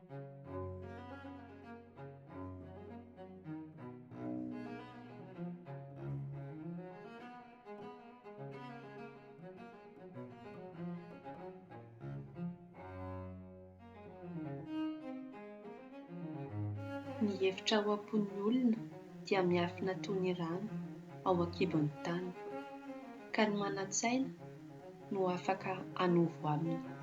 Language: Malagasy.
Ny hevitra ao am-pon'ny olona dia miafina toy ny rano ao an-kibon'ny tany, ka ny manan-tsaina no afaka hanovo aminy.